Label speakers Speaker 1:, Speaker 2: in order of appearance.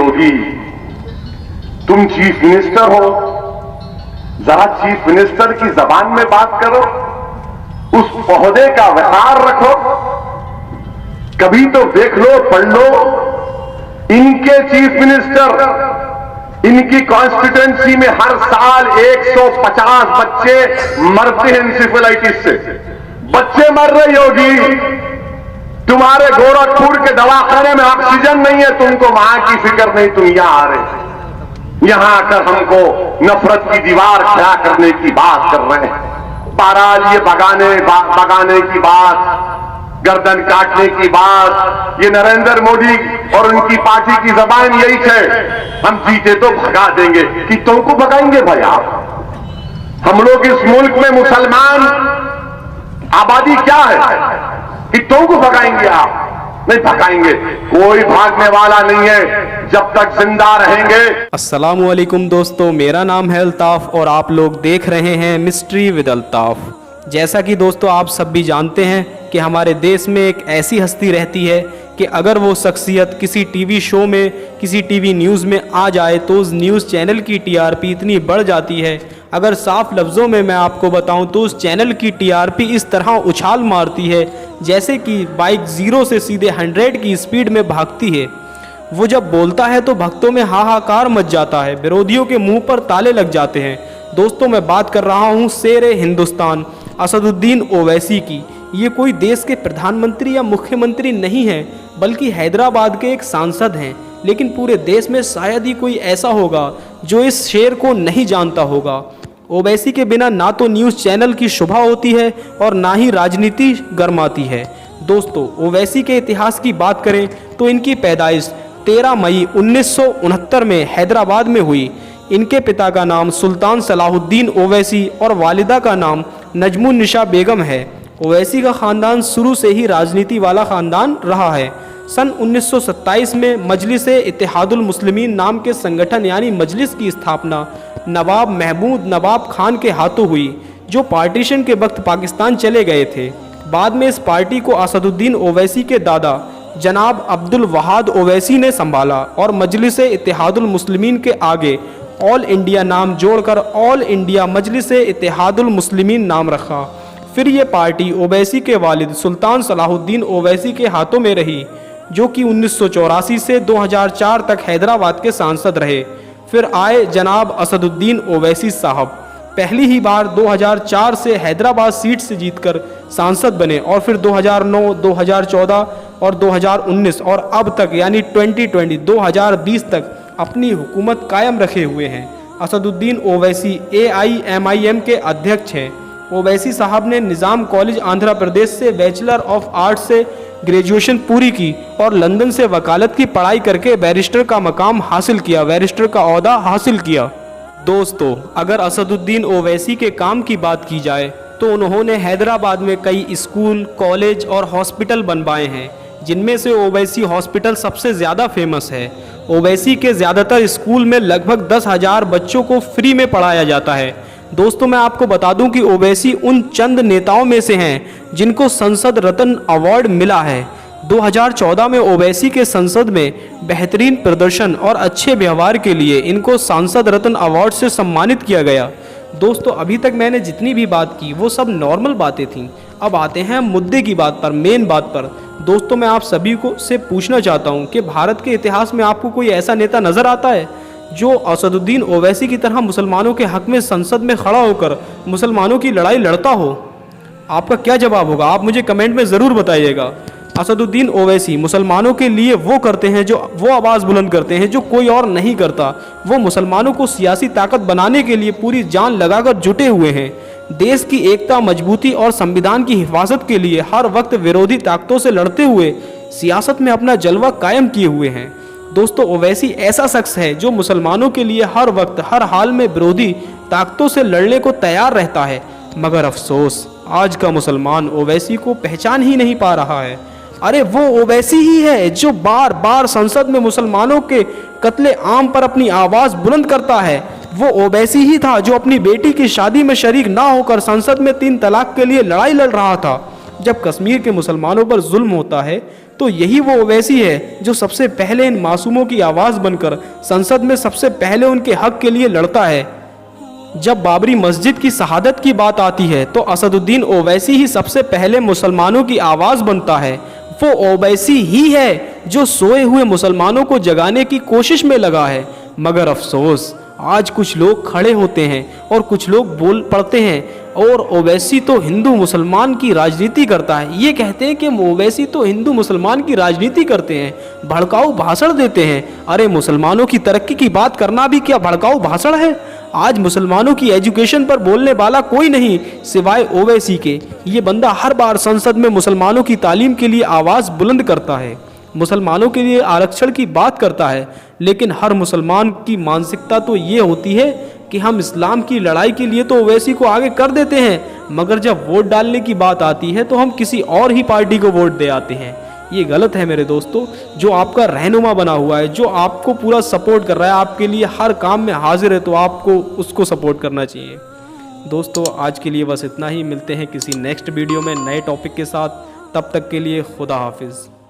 Speaker 1: योगी, तुम chief minister हो, जरा चीफ मिनिस्टर की जबान में बात करो, उस ओहदे का वकार रखो। कभी तो देख लो, पढ़ लो, इनके चीफ मिनिस्टर, इनकी कॉन्स्टिट्यूएंसी में हर साल 150 बच्चे मरते हैं इंसेफेलाइटिस से। बच्चे मर रहे योगी, तुम्हारे गोरखपुर के दवाखाने में ऑक्सीजन नहीं है, तुमको वहां की फिक्र नहीं, तुम यहां आ रहे, यहां आकर हमको नफरत की दीवार खड़ा करने की बात कर रहे हैं। बहरहाल ये भगाने की बात, गर्दन काटने की बात, ये नरेंद्र मोदी और उनकी पार्टी की जबान यही है, हम जीते तो भगा देंगे। कि तुमको भगाएंगे भाई आप? हम लोग इस मुल्क में मुसलमान आबादी क्या है कि तुमको भगाएंगे आप? नहीं भगाएंगे, कोई भागने वाला नहीं है जब तक जिंदा रहेंगे।
Speaker 2: अस्सलामु अलैकुम दोस्तों, मेरा नाम है अल्ताफ और आप लोग देख रहे हैं मिस्ट्री विद अल्ताफ। जैसा कि दोस्तों आप सब भी जानते हैं कि हमारे देश में एक ऐसी हस्ती रहती है कि अगर वो शख्सियत किसी टीवी शो में, किसी टीवी न्यूज़ में आ जाए तो उस न्यूज़ चैनल की टीआरपी इतनी बढ़ जाती है, अगर साफ लफ्ज़ों में मैं आपको बताऊं तो उस चैनल की टीआरपी इस तरह उछाल मारती है जैसे कि बाइक 0 से सीधे 100 की स्पीड में भागती है। वो जब बोलता है तो भक्तों में हाहाकार मच जाता है, विरोधियों के मुंह पर ताले लग जाते हैं। दोस्तों मैं बात कर रहा हूँ शेर हिंदुस्तान असदुद्दीन ओवैसी की। ये कोई देश के प्रधानमंत्री या मुख्यमंत्री नहीं हैं, बल्कि हैदराबाद के एक सांसद हैं। लेकिन पूरे देश में शायद ही कोई ऐसा होगा जो इस शेर को नहीं जानता होगा। ओवैसी के बिना ना तो न्यूज़ चैनल की शोभा होती है और ना ही राजनीति गर्माती है। दोस्तों ओवैसी के इतिहास की बात करें तो इनकी पैदाइश 13 मई 1969 में हैदराबाद में हुई। इनके पिता का नाम सुल्तान सलाहुद्दीन ओवैसी और वालिदा का नाम नजमुन्निसा बेगम है। ओवैसी का ख़ानदान शुरू से ही राजनीति वाला ख़ानदान रहा है। सन 1927 में मजलिस इत्तेहादुल मुस्लिमीन नाम के संगठन यानी मजलिस की स्थापना नवाब महमूद नवाब खान के हाथों हुई, जो पार्टीशन के वक्त पाकिस्तान चले गए थे। बाद में इस पार्टी को असदुद्दीन ओवैसी के दादा जनाब अब्दुल वहाद ओवैसी ने संभाला और मजलिस इत्तेहादुल मुस्लिमीन के आगे ऑल इंडिया नाम जोड़कर ऑल इंडिया मजलिस इत्तेहादुल मुस्लिमीन नाम रखा। फिर ये पार्टी ओवैसी के वालिद सुल्तान सलाहुद्दीन ओवैसी के हाथों में रही, जो कि 1984 से 2004 तक हैदराबाद के सांसद रहे। फिर आए जनाब असदुद्दीन ओवैसी साहब, पहली ही बार 2004 से हैदराबाद सीट से जीतकर सांसद बने और फिर 2009, 2014 और 2019 और अब तक यानी 2020 तक अपनी हुकूमत कायम रखे हुए हैं। असदुद्दीन ओवैसी AIMIM के अध्यक्ष हैं। ओवैसी साहब ने निज़ाम कॉलेज आंध्र प्रदेश से बैचलर ऑफ आर्ट्स से ग्रेजुएशन पूरी की और लंदन से वकालत की पढ़ाई करके बैरिस्टर का मकाम हासिल किया, बैरिस्टर का ओहदा हासिल किया। दोस्तों अगर असदुद्दीन ओवैसी के काम की बात की जाए तो उन्होंने हैदराबाद में कई स्कूल, कॉलेज और हॉस्पिटल बनवाए हैं, जिनमें से ओवैसी हॉस्पिटल सबसे ज़्यादा फेमस है। ओवैसी के ज़्यादातर स्कूल में लगभग 10,000 बच्चों को फ्री में पढ़ाया जाता है। दोस्तों मैं आपको बता दूं कि ओवैसी उन चंद नेताओं में से हैं जिनको संसद रत्न अवार्ड मिला है। 2014 में ओवैसी के संसद में बेहतरीन प्रदर्शन और अच्छे व्यवहार के लिए इनको सांसद रत्न अवार्ड से सम्मानित किया गया। दोस्तों अभी तक मैंने जितनी भी बात की वो सब नॉर्मल बातें थीं। अब आते हैं मुद्दे की बात पर, मेन बात पर। दोस्तों मैं आप सभी को से पूछना चाहता हूं कि भारत के इतिहास में आपको कोई ऐसा नेता नज़र आता है जो असदुद्दीन ओवैसी की तरह मुसलमानों के हक़ में संसद में खड़ा होकर मुसलमानों की लड़ाई लड़ता हो? आपका क्या जवाब होगा? आप मुझे कमेंट में ज़रूर बताइएगा। असदुद्दीन ओवैसी मुसलमानों के लिए वो करते हैं, जो वो आवाज़ बुलंद करते हैं जो कोई और नहीं करता। वो मुसलमानों को सियासी ताकत बनाने के लिए पूरी जान लगाकर जुटे हुए हैं। देश की एकता, मजबूती और संविधान की हिफाजत के लिए हर वक्त विरोधी ताकतों से लड़ते हुए सियासत में अपना जलवा कायम किए हुए हैं। दोस्तों ओवैसी ऐसा शख्स है जो मुसलमानों के लिए हर वक्त हर हाल में विरोधी ताकतों से लड़ने को तैयार रहता है। मगर अफसोस आज का मुसलमान ओवैसी को पहचान ही नहीं पा रहा है। अरे वो ओवैसी ही है जो बार बार संसद में मुसलमानों के कत्ले आम पर अपनी आवाज़ बुलंद करता है। वो ओवैसी ही था जो अपनी बेटी की शादी में शरीक ना होकर संसद में 3 तलाक के लिए लड़ाई लड़ रहा था। जब कश्मीर के मुसलमानों पर जुल्म होता है तो यही वो ओवैसी है जो सबसे पहले इन मासूमों की आवाज़ बनकर संसद में सबसे पहले उनके हक के लिए लड़ता है। जब बाबरी मस्जिद की शहादत की बात आती है तो असदुद्दीन ओवैसी ही सबसे पहले मुसलमानों की आवाज़ बनता है। वो ओवैसी ही है जो सोए हुए मुसलमानों को जगाने की कोशिश में लगा है। मगर अफसोस, आज कुछ लोग खड़े होते हैं और कुछ लोग बोल पड़ते हैं और ओवैसी तो हिंदू मुसलमान की राजनीति करता है। ये कहते हैं कि ओवैसी तो हिंदू मुसलमान की राजनीति करते हैं, भड़काऊ भाषण देते हैं। अरे मुसलमानों की तरक्की की बात करना भी क्या भड़काऊ भाषण है? आज मुसलमानों की एजुकेशन पर बोलने वाला कोई नहीं सिवाय ओवैसी के। ये बंदा हर बार संसद में मुसलमानों की तालीम के लिए आवाज़ बुलंद करता है, मुसलमानों के लिए आरक्षण की बात करता है, लेकिन हर मुसलमान की मानसिकता तो ये होती है कि हम इस्लाम की लड़ाई के लिए तो ओवैसी को आगे कर देते हैं, मगर जब वोट डालने की बात आती है तो हम किसी और ही पार्टी को वोट दे आते हैं। ये गलत है मेरे दोस्तों। जो आपका रहनुमा बना हुआ है, जो आपको पूरा सपोर्ट कर रहा है, आपके लिए हर काम में हाजिर है, तो आपको उसको सपोर्ट करना चाहिए। दोस्तों आज के लिए बस इतना ही। मिलते हैं किसी नेक्स्ट वीडियो में नए टॉपिक के साथ। तब तक के लिए खुदा हाफिज़।